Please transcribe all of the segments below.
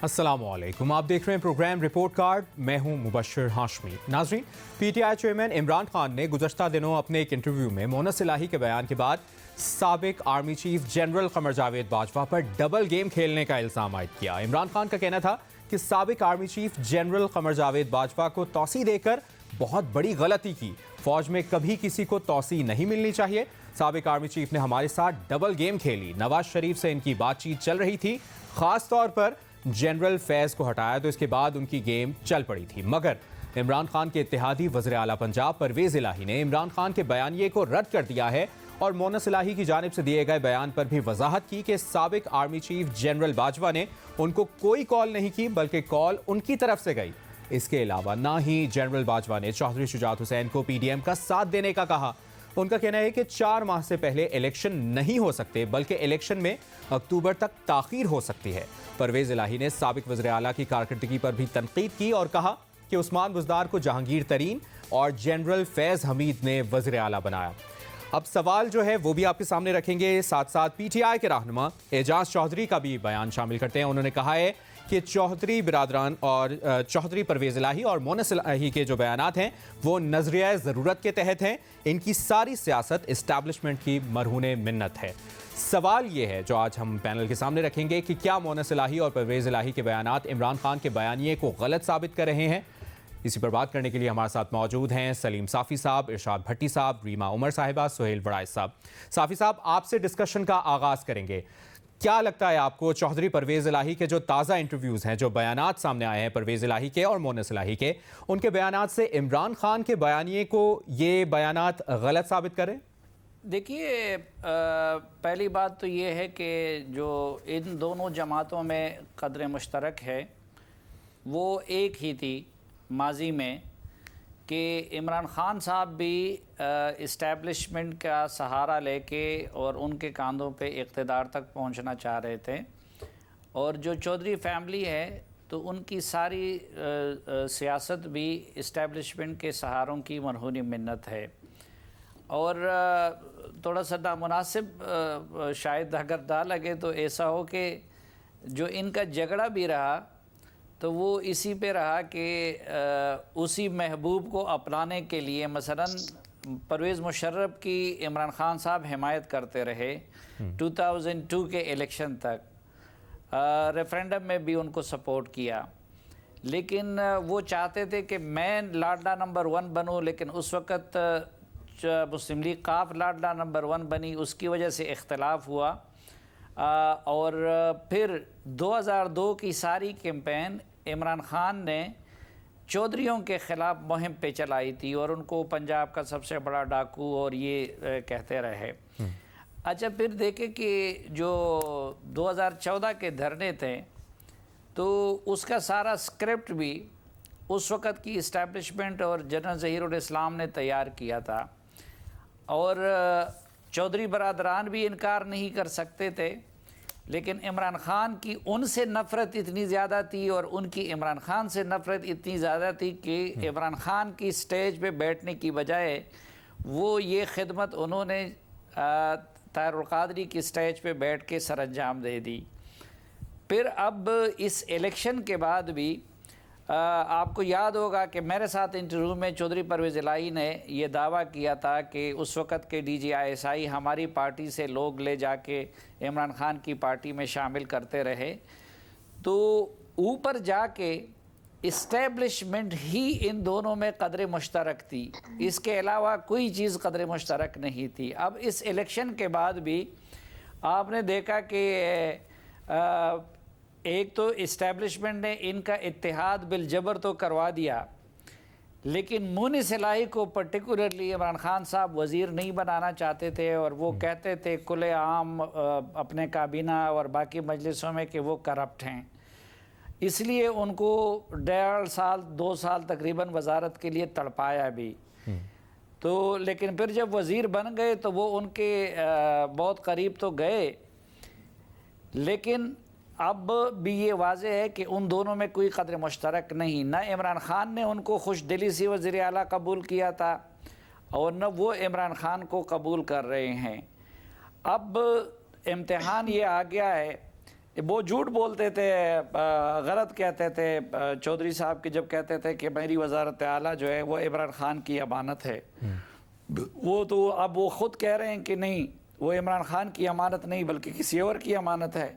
السلام علیکم، آپ دیکھ رہے ہیں پروگرام رپورٹ کارڈ، میں ہوں مبشر ہاشمی۔ ناظرین، P T I chairman Imran Khan نے گزشتہ دنوں اپنے ایک انٹرویو میں مونس الہی کے بیان کے بعد سابق army chief general Qamar Javed Bajwa پر ڈبل گیم کھیلنے کا الزام عائد کیا۔ عمران خان کا کہنا تھا کہ سابق army chief general Qamar Javed Bajwa کو توسیع دے کر بہت بڑی غلطی کی، فوج میں کبھی کسی کو توسیع نہیں ملنی چاہیے۔ سابق آرمی چیف نے ہمارے ساتھ ڈبل گیم کھیلی، نواز شریف سے ان کی بات چیت چل رہی تھی، خاص طور پر جنرل فیض کو ہٹایا تو اس کے بعد ان کی گیم چل پڑی تھی، مگر عمران خان کے اتحادی وزیر اعلیٰ پنجاب پرویز الہی نے عمران خان کے بیانیے کو رد کر دیا ہے اور مونس الہی کی جانب سے دیے گئے بیان پر بھی وضاحت کی کہ سابق آرمی چیف جنرل باجوہ نے ان کو کوئی کال نہیں کی بلکہ کال ان کی طرف سے گئی۔ اس کے علاوہ نہ ہی جنرل باجوہ نے چودھری شجاعت حسین کو پی ڈی ایم کا ساتھ دینے کا کہا۔ ان کا کہنا ہے کہ 4 ماہ سے پہلے الیکشن نہیں ہو سکتے بلکہ الیکشن میں اکتوبر تک تاخیر ہو سکتی ہے۔ پرویز الہی نے سابق وزیر اعلیٰ کی کارکردگی پر بھی تنقید کی اور کہا کہ عثمان بزدار کو جہانگیر ترین اور جنرل فیض حمید نے وزیر اعلیٰ بنایا۔ اب سوال جو ہے وہ بھی آپ کے سامنے رکھیں گے، ساتھ ساتھ پی ٹی آئی کے رہنما اعجاز چودھری کا بھی بیان شامل کرتے ہیں۔ انہوں نے کہا ہے کہ چودھری برادران اور چودھری پرویز الہی اور مونس الہی کے جو بیانات ہیں وہ نظریہ ضرورت کے تحت ہیں، ان کی ساری سیاست اسٹیبلشمنٹ کی مرہون منت ہے۔ سوال یہ ہے جو آج ہم پینل کے سامنے رکھیں گے کہ کیا مونس الہی اور پرویز الہی کے بیانات عمران خان کے بیانیے کو غلط ثابت کر رہے ہیں؟ اسی پر بات کرنے کے لیے ہمارے ساتھ موجود ہیں سلیم صافی صاحب، ارشاد بھٹی صاحب، ریما عمر صاحبہ، سہیل وڑائچ صاحب۔ صافی صاحب، آپ سے ڈسکشن کا آغاز کریں گے۔ کیا لگتا ہے آپ کو چودھری پرویز الہی کے جو تازہ انٹرویوز ہیں، جو بیانات سامنے آئے ہیں پرویز الہی کے اور مونس الہی کے، ان کے بیانات سے عمران خان کے بیانیے کو یہ بیانات غلط ثابت کریں؟ دیکھیے، پہلی بات تو یہ ہے کہ جو ان دونوں جماعتوں میں قدر مشترک ہے وہ ایک ہی تھی ماضی میں، کہ عمران خان صاحب بھی اسٹیبلشمنٹ کا سہارا لے کے اور ان کے کاندھوں پہ اقتدار تک پہنچنا چاہ رہے تھے، اور جو چودھری فیملی ہے تو ان کی ساری سیاست بھی اسٹیبلشمنٹ کے سہاروں کی مرہون منت ہے۔ اور تھوڑا سا نامناسب شاید اگر نہ لگے تو ایسا ہو کہ جو ان کا جھگڑا بھی رہا تو وہ اسی پہ رہا کہ اسی محبوب کو اپنانے کے لیے مثلا پرویز مشرف کی عمران خان صاحب حمایت کرتے رہے 2002 کے الیکشن تک، ریفرینڈم میں بھی ان کو سپورٹ کیا، لیکن وہ چاہتے تھے کہ میں لاڈلا نمبر 1 بنوں، لیکن اس وقت مسلم لیگ قاف لاڈلا نمبر 1 بنی، اس کی وجہ سے اختلاف ہوا، اور پھر 2002 کی ساری کیمپین عمران خان نے چودھریوں کے خلاف مہم پہ چلائی تھی اور ان کو پنجاب کا سب سے بڑا ڈاکو اور یہ کہتے رہے۔ اچھا، پھر دیکھیں کہ جو 2014 کے دھرنے تھے تو اس کا سارا سکرپٹ بھی اس وقت کی اسٹیبلشمنٹ اور جنرل ظہیر الاسلام نے تیار کیا تھا، اور چودھری برادران بھی انکار نہیں کر سکتے تھے، لیکن عمران خان کی ان سے نفرت اتنی زیادہ تھی اور ان کی عمران خان سے نفرت اتنی زیادہ تھی کہ عمران خان کی سٹیج پہ بیٹھنے کی بجائے وہ یہ خدمت انہوں نے طاہر القادری کی سٹیج پہ بیٹھ کے سر انجام دے دی۔ پھر اب اس الیکشن کے بعد بھی آپ کو یاد ہوگا کہ میرے ساتھ انٹرویو میں چودھری پرویز الہی نے یہ دعویٰ کیا تھا کہ اس وقت کے D G I S I ہماری پارٹی سے لوگ لے جا کے عمران خان کی پارٹی میں شامل کرتے رہے، تو اوپر جا کے اسٹیبلشمنٹ ہی ان دونوں میں قدر مشترک تھی، اس کے علاوہ کوئی چیز قدر مشترک نہیں تھی۔ اب اس الیکشن کے بعد بھی آپ نے دیکھا کہ ایک تو اسٹیبلشمنٹ نے ان کا اتحاد بالجبر تو کروا دیا، لیکن مونس الہی کو پرٹیکولرلی عمران خان صاحب وزیر نہیں بنانا چاہتے تھے، اور وہ کہتے تھے کھلے عام اپنے کابینہ اور باقی مجلسوں میں کہ وہ کرپٹ ہیں، اس لیے ان کو 1.5 سال 2 سال تقریباً وزارت کے لیے تڑپایا بھی۔ تو لیکن پھر جب وزیر بن گئے تو وہ ان کے بہت قریب تو گئے، لیکن اب بھی یہ واضح ہے کہ ان دونوں میں کوئی قدر مشترک نہیں، نہ عمران خان نے ان کو خوش دلی سے وزیر اعلیٰ قبول کیا تھا اور نہ وہ عمران خان کو قبول کر رہے ہیں۔ اب امتحان یہ آ گیا ہے وہ جھوٹ بولتے تھے, غلط کہتے تھے. چودھری صاحب کی جب کہتے تھے کہ میری وزارت اعلیٰ جو ہے وہ عمران خان کی امانت ہے, وہ تو اب وہ خود کہہ رہے ہیں کہ نہیں, وہ عمران خان کی امانت نہیں بلکہ کسی اور کی امانت ہے.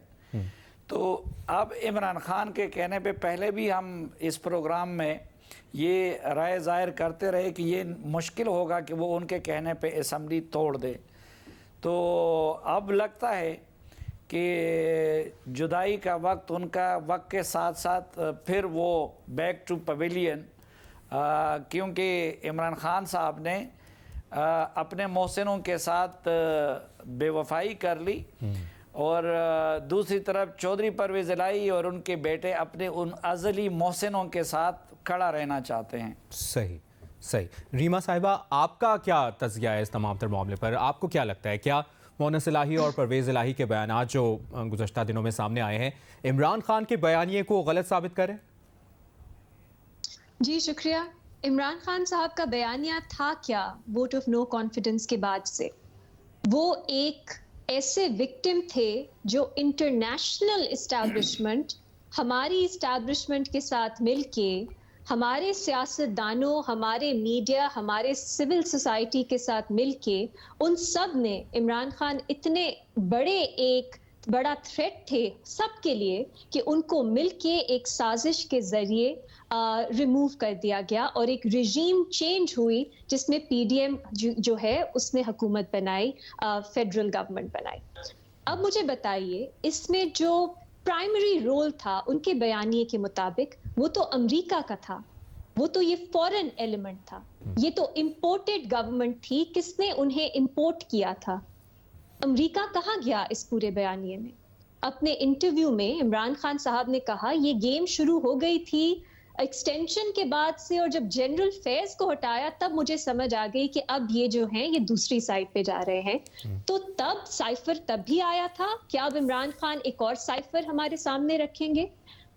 تو اب عمران خان کے کہنے پہ پہلے بھی ہم اس پروگرام میں یہ رائے ظاہر کرتے رہے کہ یہ مشکل ہوگا کہ وہ ان کے کہنے پہ اسمبلی توڑ دے. تو اب لگتا ہے کہ جدائی کا وقت ان کا وقت کے ساتھ ساتھ پھر وہ بیک ٹو پویلین, کیونکہ عمران خان صاحب نے اپنے محسنوں کے ساتھ بے وفائی کر لی, اور دوسری طرف چودھری پرویز الہی اور ان کے بیٹے اپنے ان ازلی محسنوں کے ساتھ کھڑا رہنا چاہتے ہیں. صحیح. ریما صاحبہ, آپ کا کیا تجزیہ ہے اس تمام تر معاملے پر؟ آپ کو کیا لگتا ہے, کیا مونس الہی اور پرویز الہی کے بیانات جو گزشتہ دنوں میں سامنے آئے ہیں عمران خان کے بیانیے کو غلط ثابت کریں؟ جی شکریہ. عمران خان صاحب کا بیانیہ تھا کیا ووٹ آف نو کانفیڈنس کے بعد سے؟ وہ ایک ایسے وکٹم تھے جو انٹرنیشنل اسٹیبلشمنٹ, ہماری اسٹیبلشمنٹ کے ساتھ مل کے, ہمارے سیاستدانوں, ہمارے میڈیا, ہمارے سول سوسائٹی کے ساتھ مل کے, ان سب نے عمران خان اتنے بڑا تھریٹ تھے سب کے لیے کہ ان کو مل کے ایک سازش کے ذریعے ریموو کر دیا گیا, اور ایک رژیم چینج ہوئی جس میں پی ڈی ایم جو ہے اس نے حکومت بنائی, فیڈرل گورنمنٹ بنائی. اب مجھے بتائیے, اس میں جو پرائمری رول تھا ان کے بیانیے کے مطابق, وہ تو امریکہ کا تھا, وہ تو یہ فورن ایلیمنٹ تھا, یہ تو امپورٹڈ گورنمنٹ تھی. کس نے انہیں امپورٹ کیا تھا؟ امریکہ کہاں گیا اس پورے بیانیے میں؟ اپنے انٹرویو میں عمران خان صاحب نے کہا یہ گیم شروع ہو گئی تھی ایکسٹینشن کے بعد سے, اور جب جنرل فیئرز کو ہٹایا تب مجھے سمجھ آ گئی کہ اب یہ جو ہیں یہ دوسری سائڈ پہ جا رہے ہیں. تو تب سائفر تب بھی آیا تھا, کیا اب عمران خان ایک اور سائفر ہمارے سامنے رکھیں گے؟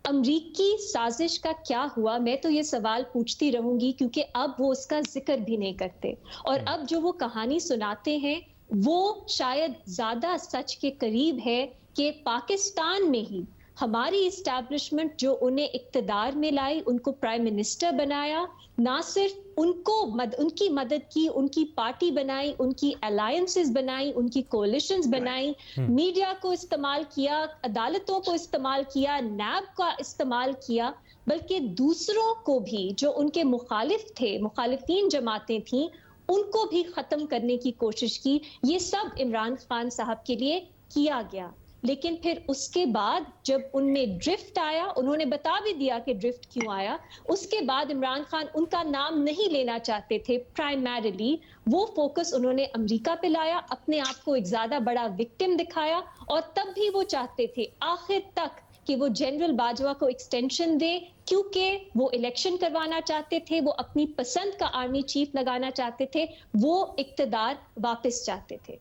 امریکی سازش کا کیا ہوا؟ میں تو یہ سوال پوچھتی رہوں گی, کیونکہ اب وہ اس کا ذکر بھی نہیں کرتے, اور اب جو وہ کہانی سناتے ہیں وہ شاید زیادہ سچ کے قریب ہے کہ پاکستان میں ہی ہماری اسٹیبلشمنٹ جو انہیں اقتدار میں لائی, ان کو پرائم منسٹر بنایا, نہ صرف ان کی مدد کی, ان کی پارٹی بنائی, ان کی الائنسز بنائی, ان کی کولیشنز بنائی, میڈیا کو استعمال کیا, عدالتوں کو استعمال کیا, نیب کا استعمال کیا, بلکہ دوسروں کو بھی جو ان کے مخالف تھے, مخالفین جماعتیں تھیں, ان کو بھی ختم کرنے کی کوشش کی. یہ سب عمران خان صاحب کے لیے کیا گیا. لیکن پھر اس کے بعد جب ان میں ڈرفٹ آیا, انہوں نے بتا بھی دیا کہ ڈرفٹ کیوں آیا, اس کے بعد عمران خان ان کا نام نہیں لینا چاہتے تھے. پرائمریلی وہ فوکس انہوں نے امریکہ پہ لایا, اپنے آپ کو ایک زیادہ بڑا وکٹم دکھایا, اور تب بھی وہ چاہتے تھے آخر تک کہ وہ جنرل باجوہ کو ایکسٹینشن دے, کیونکہ وہ الیکشن کروانا چاہتے تھے, وہ اپنی پسند کا آرمی چیف لگانا چاہتے تھے, وہ اقتدار واپس چاہتے تھے.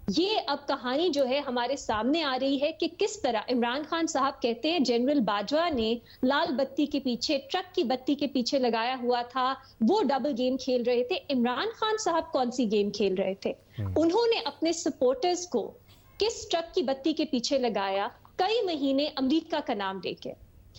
یہ اب کہانی جو ہے ہمارے سامنے آ رہی ہے کہ کس طرح عمران خان صاحب کہتے ہیں جنرل باجوہ نے لال بتی کے پیچھے, ٹرک کی بتی کے پیچھے لگایا ہوا تھا, وہ ڈبل گیم کھیل رہے تھے. عمران خان صاحب کون سی گیم کھیل رہے تھے؟ انہوں نے اپنے سپورٹرز کو کس ٹرک کی بتی کے پیچھے لگایا؟ کئی مہینے امریکہ کا نام لے کے.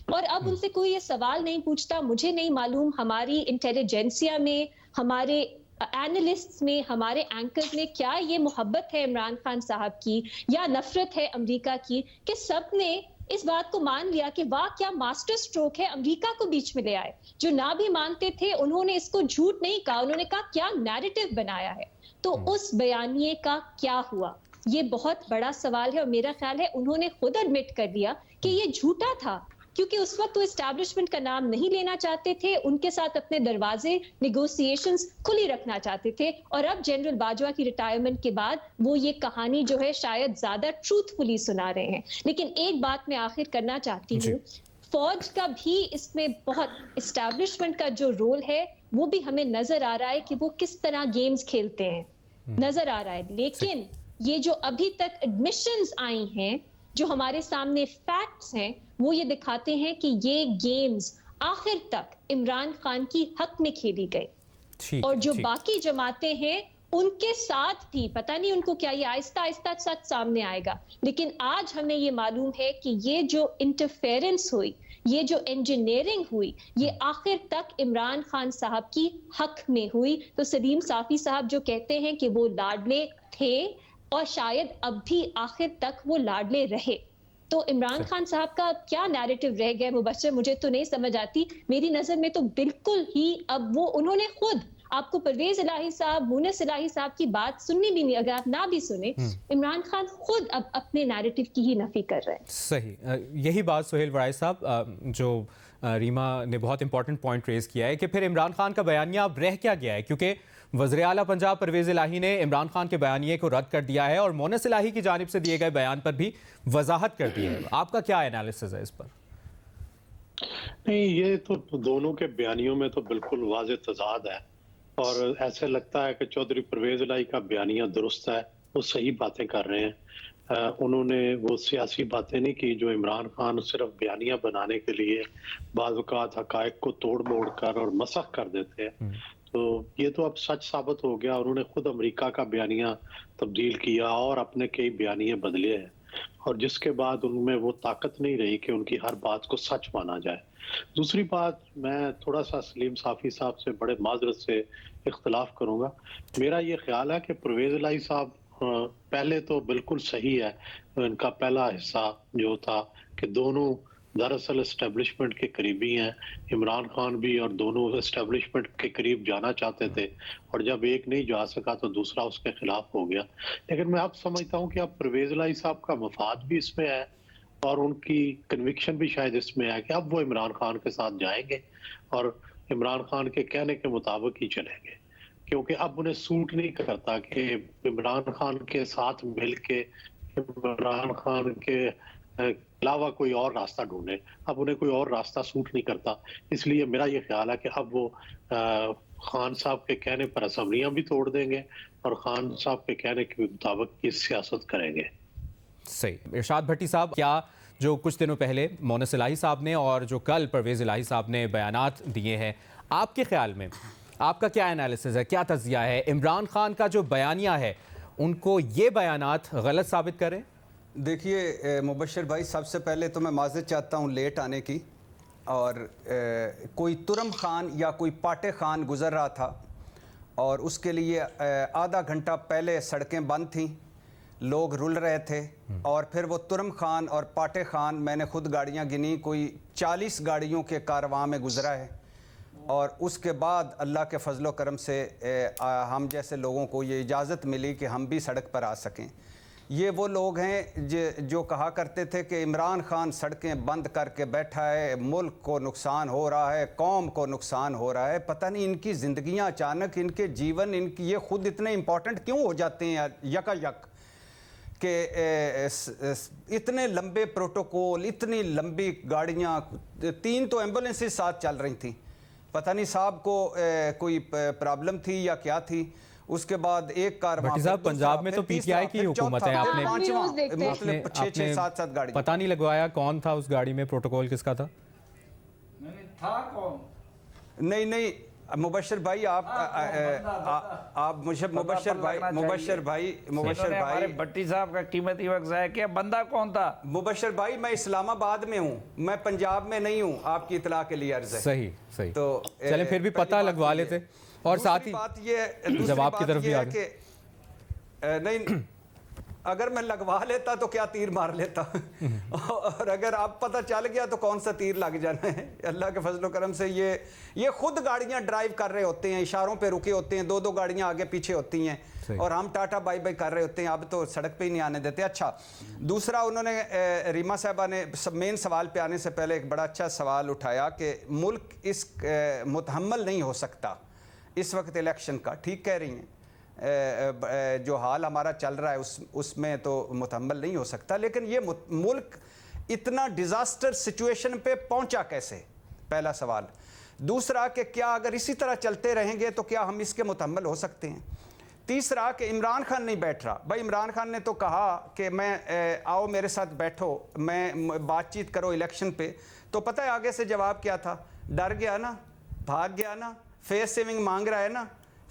اور اب ان سے کوئی یہ سوال نہیں پوچھتا. مجھے نہیں معلوم ہماری انٹیلیجنسیا میں, ہمارے اینالسٹس میں, ہمارے اینکرز میں کیا یہ محبت ہے عمران خان صاحب کی یا نفرت ہے امریکہ کی, کہ سب نے اس بات کو مان لیا کہ واہ کیا ماسٹر سٹروک ہے, امریکہ کو بیچ میں لے آئے. جو نہ بھی مانتے تھے انہوں نے اس کو جھوٹ نہیں کہا, انہوں نے کہا کیا نیریٹو بنایا ہے. تو اس بیانیے کا کیا ہوا؟ یہ بہت بڑا سوال ہے, اور میرا خیال ہے انہوں نے خود ایڈمٹ کر دیا کہ یہ جھوٹا تھا, کیونکہ اس وقت وہ اسٹیبلشمنٹ کا نام نہیں لینا چاہتے تھے, ان کے ساتھ اپنے دروازے نیگوسیشنز کھلی رکھنا چاہتے تھے. اور اب جنرل باجوہ کی ریٹائرمنٹ کے بعد وہ یہ کہانی جو ہے شاید زیادہ ٹروتفلی سنا رہے ہیں. لیکن ایک بات میں آخر کرنا چاہتی ہوں, فوج کا بھی اس میں بہت, اسٹیبلشمنٹ کا جو رول ہے وہ بھی ہمیں نظر آ رہا ہے کہ وہ کس طرح گیمز کھیلتے ہیں, نظر آ رہا ہے. لیکن یہ جو ابھی تک ایڈمیشنز آئی ہیں, جو ہمارے سامنے فیکٹس ہیں, وہ یہ دکھاتے ہیں کہ یہ گیمز آخر تک عمران خان کی حق میں کھیلی گئی, اور جو باقی جماعتیں ہیں ان کے ساتھ بھی پتہ نہیں ان کو کیا یہ آہستہ آہستہ سچ سامنے آئے گا، لیکن آج ہمیں یہ معلوم ہے کہ یہ جو انٹرفیرنس ہوئی، یہ جو انجینئرنگ ہوئی، یہ آخر تک عمران خان صاحب کی حق میں ہوئی. تو سلیم صافی صاحب جو کہتے ہیں کہ وہ لاڈلے تھے اور شاید اب بھی آخر تک وہ لاڈلے رہے، تو عمران خان صاحب کا کیا نیریٹو رہ گیا مبشر، مجھے تو نہیں سمجھ آتی. میری نظر میں تو بالکل ہی اب وہ انہوں نے خود آپ کو پرویز الہی صاحب، مونس الہی صاحب کی بات سننی بھی نہیں، اگر آپ نہ بھی سنیں، عمران خان خود اب اپنے نیریٹو کی ہی نفی کر رہے ہیں. صحیح، یہی بات سہیل وڑائی صاحب جو ریما نے بہت امپورٹنٹ پوائنٹ ریز کیا ہے کہ پھر عمران خان کا بیانیہ اب رہ کیا گیا ہے، کیونکہ وزیر اعلیٰ پنجاب پرویز الہی نے عمران خان کے بیانیے کو رد کر دیا ہے اور مونس الہی کی جانب سے دیے گئے بیان پر بھی وضاحت کر دی ہے. آپ کا کیا انالیسس ہے اس پر؟ نہیں، یہ تو دونوں کے بیانیوں میں تو بالکل واضح تضاد ہے، اور ایسے لگتا ہے کہ چودھری پرویز الہی کا بیانیہ درست ہے، وہ صحیح باتیں کر رہے ہیں. انہوں نے وہ سیاسی باتیں نہیں کی جو عمران خان صرف بیانیہ بنانے کے لیے بعض اوقات حقائق کو توڑ موڑ کر اور مسخ کر دیتے ہیں. تو یہ تو اب سچ ثابت ہو گیا. انہوں نے خود امریکہ کا بیانیہ تبدیل کیا اور اپنے کئی بیانیے بدلے ہیں، اور جس کے بعد ان میں وہ طاقت نہیں رہی کہ ان کی ہر بات کو سچ مانا جائے. دوسری بات، میں تھوڑا سا سلیم صافی صاحب سے بڑے معذرت سے اختلاف کروں گا. میرا یہ خیال ہے کہ پرویز الہی صاحب پہلے تو بالکل صحیح ہے، ان کا پہلا حصہ جو تھا کہ دونوں دراصل اسٹیبلشمنٹ کے قریبی ہیں، عمران خان بھی، اور دونوں اسٹیبلشمنٹ کے قریب جانا چاہتے تھے، اور جب ایک نہیں جا سکا تو دوسرا اس کے خلاف ہو گیا. لیکن میں اب سمجھتا ہوں کہ اب پرویز الہی صاحب کا مفاد بھی اس میں ہے اور ان کی کنوکشن بھی شاید اس میں ہے کہ اب وہ عمران خان کے ساتھ جائیں گے اور عمران خان کے کہنے کے مطابق ہی چلیں گے، کیونکہ اب انہیں سوٹ نہیں کرتا کہ عمران خان کے ساتھ مل کے عمران خان کے علاوہ کوئی اور راستہ ڈھونڈے. اب انہیں کوئی اور راستہ سوٹ نہیں کرتا. اس لیے میرا یہ خیال ہے کہ اب وہ خان صاحب کے کہنے پر اسمبلیاں بھی توڑ دیں گے اور خان صاحب کے کہنے کے مطابق کی سیاست کریں گے. صحیح. ارشاد بھٹی صاحب، کیا جو کچھ دنوں پہلے مونس الہی صاحب نے اور جو کل پرویز الہی صاحب نے بیانات دیے ہیں، آپ کے خیال میں آپ کا کیا انالیسس ہے، کیا تجزیہ ہے؟ عمران خان کا جو بیانیہ ہے ان کو یہ بیانات غلط ثابت کریں؟ دیکھیے مبشر بھائی، سب سے پہلے تو میں معذرت چاہتا ہوں لیٹ آنے کی، اور کوئی ترم خان یا کوئی پاٹے خان گزر رہا تھا اور اس کے لیے آدھا گھنٹہ پہلے سڑکیں بند تھیں، لوگ رل رہے تھے، اور پھر وہ ترم خان اور پاٹے خان، میں نے خود گاڑیاں گنی، کوئی 40 گاڑیوں کے کارواں میں گزرا ہے، اور اس کے بعد اللہ کے فضل و کرم سے ہم جیسے لوگوں کو یہ اجازت ملی کہ ہم بھی سڑک پر آ سکیں. یہ وہ لوگ ہیں جو کہا کرتے تھے کہ عمران خان سڑکیں بند کر کے بیٹھا ہے، ملک کو نقصان ہو رہا ہے، قوم کو نقصان ہو رہا ہے. پتہ نہیں ان کی زندگیاں اچانک، ان کے جیون، ان کی یہ خود اتنے امپورٹنٹ کیوں ہو جاتے ہیں یکا یک، کہ اتنے لمبے پروٹوکول، اتنی لمبی گاڑیاں، 3 تو ایمبولینسز ساتھ چل رہی تھیں. پتہ نہیں صاحب کو کوئی پرابلم تھی یا کیا تھی. اس کے بعد ایک کارواں، بھٹی صاحب پنجاب میں تو پی ٹی آئی کی حکومت ہے، آپ نے 6-7 گاڑی پتہ نہیں لگوایا کون تھا اس گاڑی میں، پروٹوکول کس کا تھا؟ تھا کون؟ نہیں مبشر بھائی، آپ مبشر بھائی بھٹی صاحب کا قیمتی وقت ضائع کیا. بندہ کون تھا؟ مبشر بھائی، میں اسلام آباد میں ہوں، میں پنجاب میں نہیں ہوں، آپ کی اطلاع کے لیے عرض ہے. صحیح. تو چلیں پھر بھی پتہ لگوا لیتے، اور ساتھ ہی جواب کی طرف بھی آگے. نہیں، اگر میں لگوا لیتا تو کیا تیر مار لیتا، اور اگر آپ پتہ چل گیا تو کون سا تیر لگ جانا ہے. اللہ کے فضل و کرم سے یہ خود گاڑیاں ڈرائیو کر رہے ہوتے ہیں، اشاروں پہ رکے ہوتے ہیں، 2 گاڑیاں آگے پیچھے ہوتی ہیں، اور ہم ٹاٹا بائی بائی کر رہے ہوتے ہیں. اب تو سڑک پہ ہی نہیں آنے دیتے. اچھا، دوسرا انہوں نے ریما صاحبہ نے مین سوال پہ آنے سے پہلے ایک بڑا اچھا سوال اٹھایا کہ ملک اس متحمل نہیں ہو سکتا اس وقت الیکشن کا. ٹھیک کہہ رہی ہیں، جو حال ہمارا چل رہا ہے اس میں تو متحمل نہیں ہو سکتا، لیکن یہ ملک اتنا ڈیزاسٹر سچویشن پہ پہنچا کیسے؟ پہلا سوال. دوسرا کہ کیا اگر اسی طرح چلتے رہیں گے تو کیا ہم اس کے متحمل ہو سکتے ہیں؟ تیسرا کہ عمران خان نہیں بیٹھ رہا. بھائی عمران خان نے تو کہا کہ میں آؤ میرے ساتھ بیٹھو، میں بات چیت کرو الیکشن پہ. تو پتہ ہے آگے سے جواب کیا تھا؟ ڈر گیا نا، بھاگ گیا نا، فیس سیونگ مانگ رہا ہے نا.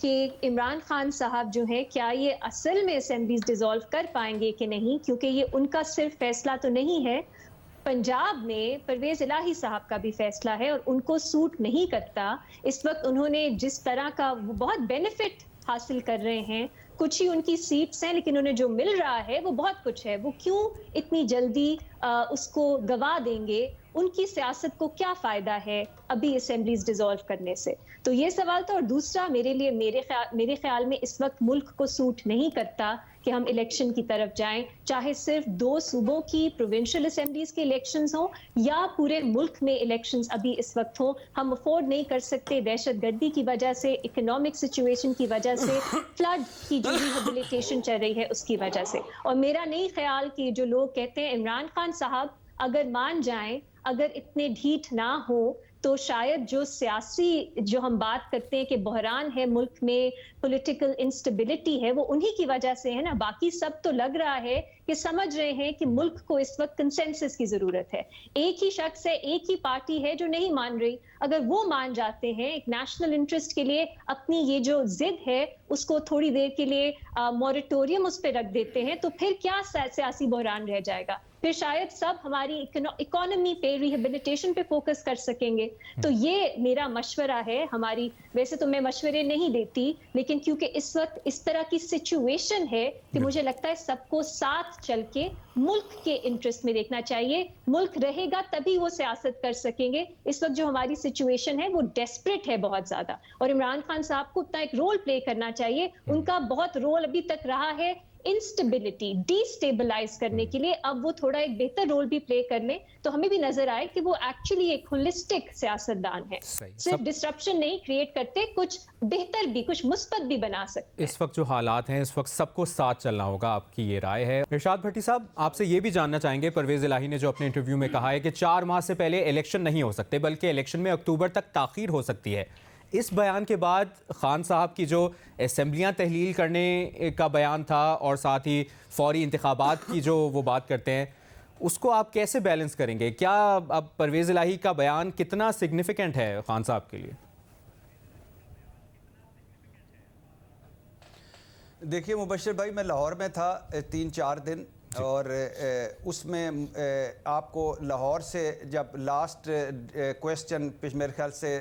کہ عمران خان صاحب جو ہیں کیا یہ اصل میں اسمبلیز ڈیزالو کر پائیں گے کہ نہیں، کیونکہ یہ ان کا صرف فیصلہ تو نہیں ہے، پنجاب میں پرویز الہی صاحب کا بھی فیصلہ ہے اور ان کو سوٹ نہیں کرتا اس وقت انہوں نے جس طرح کا وہ بہت بینیفٹ حاصل کر رہے ہیں، کچھ ہی ان کی سیٹس ہیں لیکن انہیں جو مل رہا ہے وہ بہت کچھ ہے، وہ کیوں اتنی جلدی اس کو گوا دیں گے؟ ان کی سیاست کو کیا فائدہ ہے ابھی اسمبلیز ڈیزالو کرنے سے؟ تو یہ سوال تھا۔ اور دوسرا میرے خیال میں اس وقت ملک کو سوٹ نہیں کرتا کہ ہم الیکشن کی طرف جائیں، چاہے صرف 2 صوبوں کی پروونشل اسمبلیز کے الیکشنز ہوں یا پورے ملک میں الیکشنز ابھی اس وقت ہوں۔ ہم افورڈ نہیں کر سکتے دہشت گردی کی وجہ سے، اکنامک سچویشن کی وجہ سے، فلڈ کی جو ریہیبلیٹیشن چل رہی ہے اس کی وجہ سے۔ اور میرا نہیں خیال کہ جو لوگ کہتے ہیں عمران خان صاحب اگر مان جائیں، اگر اتنے ڈھیٹ نہ ہو تو شاید جو سیاسی جو ہم بات کرتے ہیں کہ بحران ہے ملک میں، پولیٹیکل انسٹیبلٹی ہے، وہ انہی کی وجہ سے ہے نا۔ باقی سب تو لگ رہا ہے کہ سمجھ رہے ہیں کہ ملک کو اس وقت کنسنسس کی ضرورت ہے۔ ایک ہی شخص ہے، ایک ہی پارٹی ہے جو نہیں مان رہی، اگر وہ مان جاتے ہیں ایک نیشنل انٹرسٹ کے لیے اپنی یہ جو ضد ہے اس کو تھوڑی دیر کے لیے موریٹوریم اس پہ رکھ دیتے ہیں، تو پھر کیا سیاسی بحران رہ جائے گا؟ پھر شاید سب ہماری اکانومی پہ، ریہیبلیٹیشن پہ فوکس کر سکیں گے۔ تو یہ میرا مشورہ ہے ہماری، ویسے تو میں مشورے نہیں دیتی لیکن کیونکہ اس وقت اس طرح کی سچویشن ہے کہ مجھے لگتا ہے سب کو ساتھ چل کے ملک کے انٹرسٹ میں دیکھنا چاہیے۔ ملک رہے گا تبھی وہ سیاست کر سکیں گے۔ اس وقت جو ہماری سچویشن ہے وہ ڈیسپریٹ ہے بہت زیادہ، اور عمران خان صاحب کو اتنا ایک رول پلے کرنا چاہیے۔ ان کا بہت رول ابھی تک رہا ہے انسٹیبلٹی، ڈی اسٹیبلائز کرنے کے لیے، اب وہ تھوڑا ایک بہتر رول بھی پلے کر لیں تو ہمیں بھی نظر آئے کہ وہ ایکچولی ایک ہولسٹک سیاستدان ہے، صرف ڈسرپشن نہیں کریٹ کرتے، کچھ بہتر بھی، کچھ مثبت بھی بنا سکتے۔ اس وقت جو حالات ہیں اس وقت سب کو ساتھ چلنا ہوگا، آپ کی یہ رائے ہے۔ ارشاد بھٹی صاحب، آپ سے یہ بھی جاننا چاہیں گے، پرویز الہی نے جو اپنے انٹرویو میں کہا ہے کہ 4 ماہ سے پہلے الیکشن نہیں ہو سکتے بلکہ الیکشن میں اکتوبر تک تاخیر ہو سکتی ہے، اس بیان کے بعد خان صاحب کی جو اسمبلیاں تحلیل کرنے کا بیان تھا اور ساتھ ہی فوری انتخابات کی جو وہ بات کرتے ہیں، اس کو آپ کیسے بیلنس کریں گے؟ کیا اب پرویز الہی کا بیان کتنا سگنیفیکنٹ ہے خان صاحب کے لیے؟ دیکھیے مبشر بھائی، میں لاہور میں تھا 3-4 دن، اور اس میں آپ کو لاہور سے جب لاسٹ کویسچن میرے خیال سے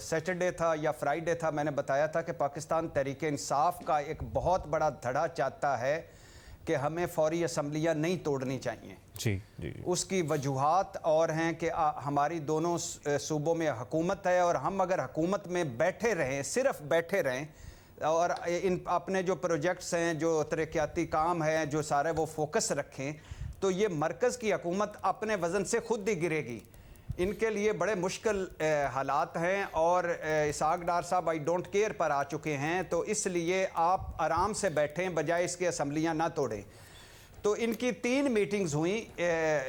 سیٹرڈے تھا یا فرائیڈے تھا، میں نے بتایا تھا کہ پاکستان تحریک انصاف کا ایک بہت بڑا دھڑا چاہتا ہے کہ ہمیں فوری اسمبلیاں نہیں توڑنی چاہیے۔ جی جی، اس کی وجوہات اور ہیں کہ ہماری دونوں صوبوں میں حکومت ہے، اور ہم اگر حکومت میں بیٹھے رہیں، صرف بیٹھے رہیں، اور ان اپنے جو پروجیکٹس ہیں، جو ترقیاتی کام ہے، جو سارے وہ فوکس رکھیں، تو یہ مرکز کی حکومت اپنے وزن سے خود ہی گرے گی۔ ان کے لیے بڑے مشکل حالات ہیں، اور اسحاق ڈار صاحب آئی ڈونٹ کیئر پر آ چکے ہیں، تو اس لیے آپ آرام سے بیٹھیں بجائے اس کے اسمبلیاں نہ توڑیں۔ تو ان کی 3 میٹنگز ہوئیں،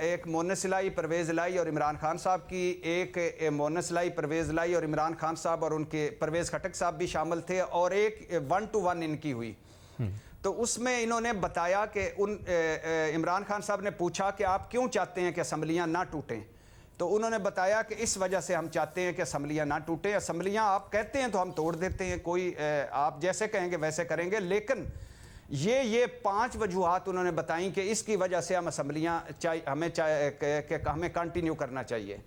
ایک مونس الہی، پرویز الہی اور عمران خان صاحب کی، ایک مونس الہی، پرویز الہی اور عمران خان صاحب اور ان کے پرویز خٹک صاحب بھی شامل تھے، اور ایک 1-to-1 ان کی ہوئی۔ تو اس میں انہوں نے بتایا کہ عمران خان صاحب نے پوچھا کہ آپ کیوں چاہتے ہیں کہ اسمبلیاں نہ ٹوٹیں، تو انہوں نے بتایا کہ اس وجہ سے ہم چاہتے ہیں کہ اسمبلیاں نہ ٹوٹیں۔ اسمبلیاں آپ کہتے ہیں تو ہم توڑ دیتے ہیں، کوئی آپ جیسے کہیں گے ویسے کریں گے، لیکن یہ 5 وجوہات انہوں نے بتائیں کہ اس کی وجہ سے ہم اسمبلیاں ہمیں کنٹینیو کرنا چاہیے۔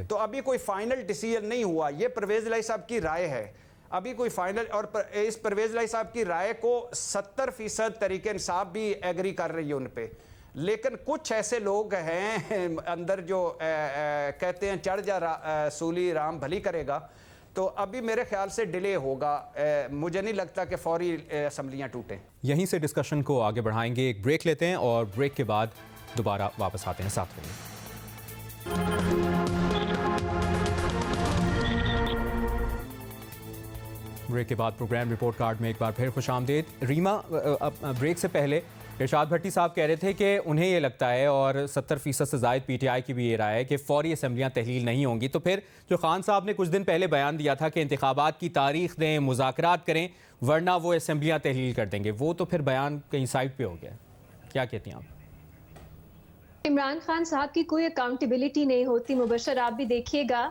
تو ابھی کوئی فائنل ڈیسیژن نہیں ہوا، یہ پرویز الہی صاحب کی رائے ہے، ابھی کوئی فائنل، اور اس پرویز الہی صاحب کی رائے کو 70% تحریک انصاف بھی ایگری کر رہی ہے ان پہ، لیکن کچھ ایسے لوگ ہیں اندر جو کہتے ہیں چڑھ جا سولی رام بھلی کرے گا، تو ابھی میرے خیال سے ڈیلے ہوگا، مجھے نہیں لگتا کہ فوری اسمبلیاں ٹوٹیں۔ یہیں سے ڈسکشن کو آگے بڑھائیں گے، ایک بریک لیتے ہیں اور بریک کے بعد دوبارہ واپس آتے ہیں ساتھ میں۔ بریک کے بعد پروگرام رپورٹ کارڈ میں ایک بار پھر خوش آمدید۔ ریما، بریک سے پہلے ارشاد بھٹی صاحب کہہ رہے تھے کہ انہیں یہ لگتا ہے، اور 70% سے زائد پی ٹی آئی کی بھی یہ رائے ہے، کہ فوری اسمبلیاں تحلیل نہیں ہوں گی۔ تو پھر جو خان صاحب نے کچھ دن پہلے بیان دیا تھا کہ انتخابات کی تاریخ دیں، مذاکرات کریں ورنہ وہ اسمبلیاں تحلیل کر دیں گے، وہ تو پھر بیان کہیں سائڈ پہ ہو گیا، کیا کہتی ہیں آپ؟ عمران خان صاحب کی کوئی اکاؤنٹیبلٹی نہیں ہوتی، مبشر آپ بھی دیکھیے گا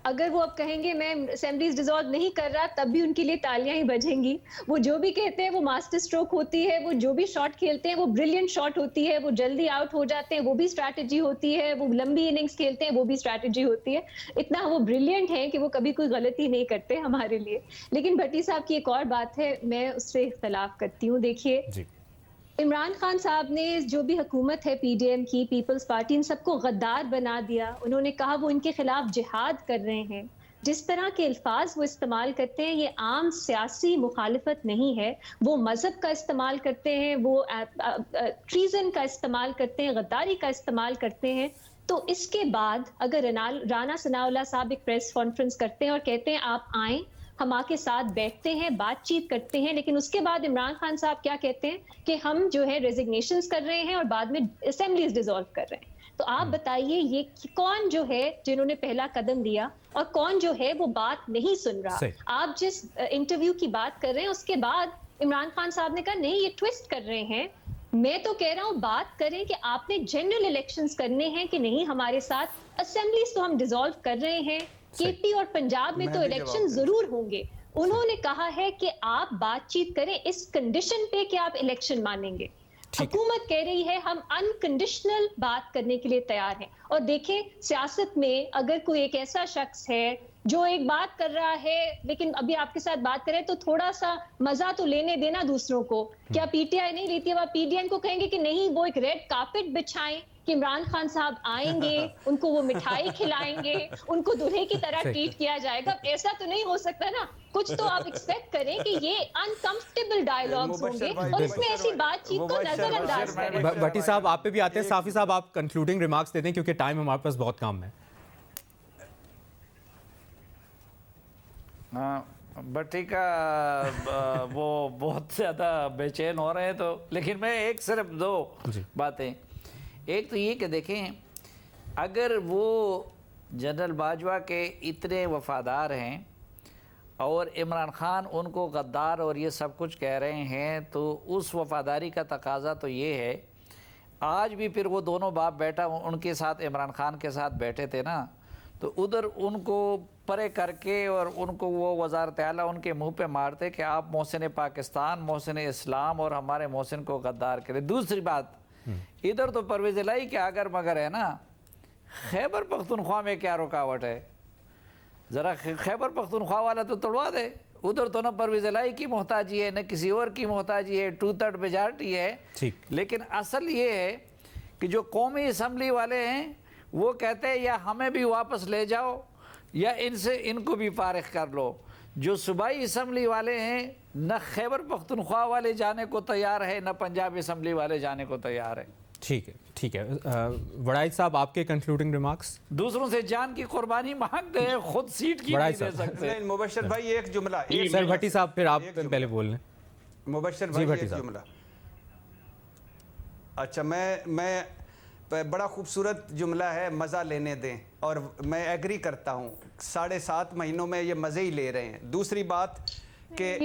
اگر وہ اب کہیں گے میں اسمبلیز ڈیزالو نہیں کر رہا تب بھی ان کے لیے تالیاں ہی بجیں گی. وہ جو بھی کہتے ہیں وہ ماسٹر اسٹروک ہوتی ہے, وہ جو بھی شاٹ کھیلتے ہیں وہ بریلینٹ شاٹ ہوتی ہے, وہ جلدی آؤٹ ہو جاتے ہیں وہ بھی اسٹریٹجی ہوتی ہے, وہ لمبی اننگز کھیلتے ہیں وہ بھی اسٹریٹجی ہوتی ہے. اتنا وہ بریلینٹ ہیں کہ وہ کبھی کوئی غلطی نہیں کرتے ہمارے لیے. لیکن بھٹی صاحب کی ایک اور بات ہے, میں اس سے اختلاف کرتی ہوں. دیکھیے عمران خان صاحب نے جو بھی حکومت ہے پی ڈی ایم کی, پیپلز پارٹی, ان سب کو غدار بنا دیا. انہوں نے کہا وہ ان کے خلاف جہاد کر رہے ہیں. جس طرح کے الفاظ وہ استعمال کرتے ہیں یہ عام سیاسی مخالفت نہیں ہے. وہ مذہب کا استعمال کرتے ہیں, وہ ٹریزن کا استعمال کرتے ہیں, غداری کا استعمال کرتے ہیں. تو اس کے بعد اگر رانا ثناء اللہ صاحب ایک پریس کانفرنس کرتے ہیں اور کہتے ہیں آپ آئیں, ہم آ کے ساتھ بیٹھتے ہیں, بات چیت کرتے ہیں, لیکن اس کے بعد عمران خان صاحب کیا کہتے ہیں کہ ہم جو ہے ریزگنیشنز کر رہے ہیں اور بعد میں اسمبلیز ڈیزالو کر رہے ہیں. تو آپ بتائیے یہ کون جو ہے جنہوں نے پہلا قدم لیا اور کون جو ہے وہ بات نہیں سن رہا. آپ جس انٹرویو کی بات کر رہے ہیں اس کے بعد عمران خان صاحب نے کہا نہیں یہ ٹویسٹ کر رہے ہیں. میں تو کہہ رہا ہوں بات کریں کہ آپ نے جنرل الیکشنز کرنے ہیں کہ نہیں ہمارے ساتھ. اسمبلیز تو ہم ڈیزالو کر رہے ہیں, کے پی اور پنجاب میں تو الیکشن ضرور ہوں گے. انہوں نے کہا ہے کہ آپ بات چیت کریں اس کنڈیشن پہ کہ آپ الیکشن مانیں گے. حکومت کہہ رہی ہے ہم انکنڈیشنل بات کرنے کے لیے تیار ہیں. اور دیکھیں سیاست میں اگر کوئی ایک ایسا شخص ہے جو ایک بات کر رہا ہے لیکن ابھی آپ کے ساتھ بات کرے تو تھوڑا سا مزہ تو لینے دینا دوسروں کو. کیا پی ٹی آئی نہیں لیتی ہے, وہ پی ڈی ایم کو کہیں گے کہ نہیں وہ ایک ریڈ کارپٹ بچھائیں کہ عمران خان صاحب آئیں گے, ان کو وہ مٹھائی کھلائیں گے, ان کو دلہے کی طرح ٹریٹ کیا جائے گا. ایسا تو نہیں ہو سکتا نا. کچھ تو آپ ایکسپیکٹ کریں کہ یہ انکمفرٹیبل ڈائیلاگز ہوں گے اور اس میں ایسی بات چیت کو نظر انداز کریں. بھٹی صاحب آپ پہ بھی آتے ہیں, صافی صاحب آپ کنکلوڈنگ ریمارکس دے دیں کیونکہ ٹائم ہمارے پاس بہت کم ہے. بھٹی کا وہ بہت زیادہ بے چین ہو رہے ہیں تو, لیکن میں ایک صرف دو باتیں. ایک تو یہ کہ دیکھیں اگر وہ جنرل باجوہ کے اتنے وفادار ہیں اور عمران خان ان کو غدار اور یہ سب کچھ کہہ رہے ہیں تو اس وفاداری کا تقاضا تو یہ ہے. آج بھی پھر وہ دونوں باپ بیٹا ان کے ساتھ عمران خان کے ساتھ بیٹھے تھے نا, تو ادھر ان کو پرے کر کے اور ان کو وہ وزارت اعلیٰ ان کے منہ پہ مارتے کہ آپ محسن پاکستان, محسن اسلام اور ہمارے محسن کو غدار کرے. دوسری بات ادھر تو پرویز الہی کے اگر مگر ہے نا, خیبر پختونخوا میں کیا رکاوٹ ہے؟ ذرا خیبر پختونخوا والا تو توڑوا دے. ادھر تو نہ پرویز الہی کی محتاجی ہے نہ کسی اور کی محتاجی ہے, 2/3 میجارٹی ہے. لیکن اصل یہ ہے کہ جو قومی اسمبلی والے ہیں وہ کہتے ہیں یا ہمیں بھی واپس لے جاؤ یا ان کو بھی فارغ کر لو. جو صوبائی اسمبلی والے ہیں نہ خیبر پختونخوا والے جانے کو تیار ہے نہ پنجاب اسمبلی والے جانے کو تیار ہے. ٹھیک ہے. وڑائچ صاحب آپ کے کنکلوڈنگ ریمارکس. دوسروں سے جان کی قربانی مانگتے ہیں, خود سیٹ کی نہیں دے سکتے. مبشر بھائی ایک جملہ. سر بھٹی صاحب پھر آپ پہلے بول لیں. مبشر بھائی ایک جملہ. اچھا میں بڑا خوبصورت جملہ ہے, مزہ لینے دیں, اور میں ایگری کرتا ہوں 7.5 مہینوں میں یہ مزے ہی لے رہے ہیں. دوسری بات کہ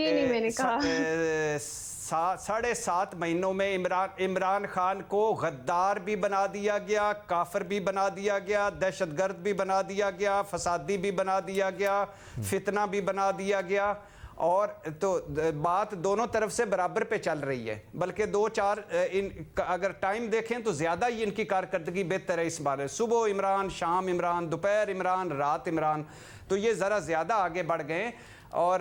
7.5 مہینوں میں عمران خان کو غدار بھی بنا دیا گیا, کافر بھی بنا دیا گیا, دہشت گرد بھی بنا دیا گیا, فسادی بھی بنا دیا گیا, فتنہ بھی بنا دیا گیا. اور تو بات دونوں طرف سے برابر پہ چل رہی ہے, بلکہ 2-4 اگر ٹائم دیکھیں تو زیادہ ہی ان کی کارکردگی بہتر ہے اس بارے. صبح عمران, شام عمران, دوپہر عمران, رات عمران, تو یہ ذرا زیادہ آگے بڑھ گئے. اور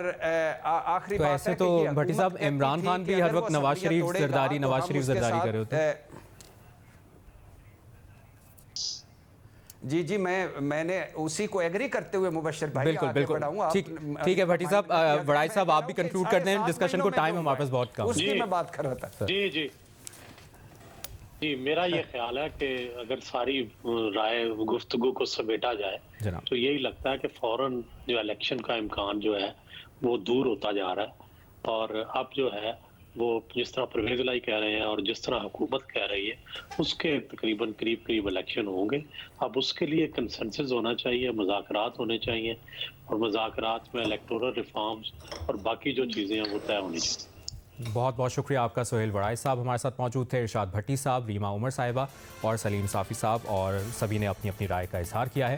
آخری بات ہے کہ تو بھٹی صاحب عمران خان بھی ہر وقت نواز شریف زرداری کر رہے ہوتے ہیں. جی میں نے اسی کو ایگری کرتے ہوئے مبشر بھائی بالکل ٹھیک ہے. بھٹی صاحب, وڑائچ صاحب آپ بھی کنکلوڈ کر دیں ڈسکشن کو, ٹائم ہمارے پاس بہت کم. اس کی میں بات کر رہا تھا. جی میرا یہ خیال ہے کہ اگر ساری رائے گفتگو کو سمیٹا جائے تو یہی لگتا ہے کہ فوراً جو الیکشن کا امکان جو ہے وہ دور ہوتا جا رہا ہے. اور اب جو ہے وہ جس طرح پرویز الہی کہہ رہے ہیں اور جس طرح حکومت کہہ رہی ہے اس کے تقریباً قریب الیکشن ہوں گے. اب اس کے لیے کنسنسس ہونا چاہیے, مذاکرات ہونے چاہیے, اور مذاکرات میں الیکٹورل ریفارمز اور باقی جو چیزیں ہیں وہ طے ہونی چاہیے. بہت بہت شکریہ آپ کا سہیل وڑائچ صاحب ہمارے ساتھ موجود تھے. ارشاد بھٹی صاحب, ریما عمر صاحبہ اور سلیم صافی صاحب, اور سبھی نے اپنی اپنی رائے کا اظہار کیا ہے.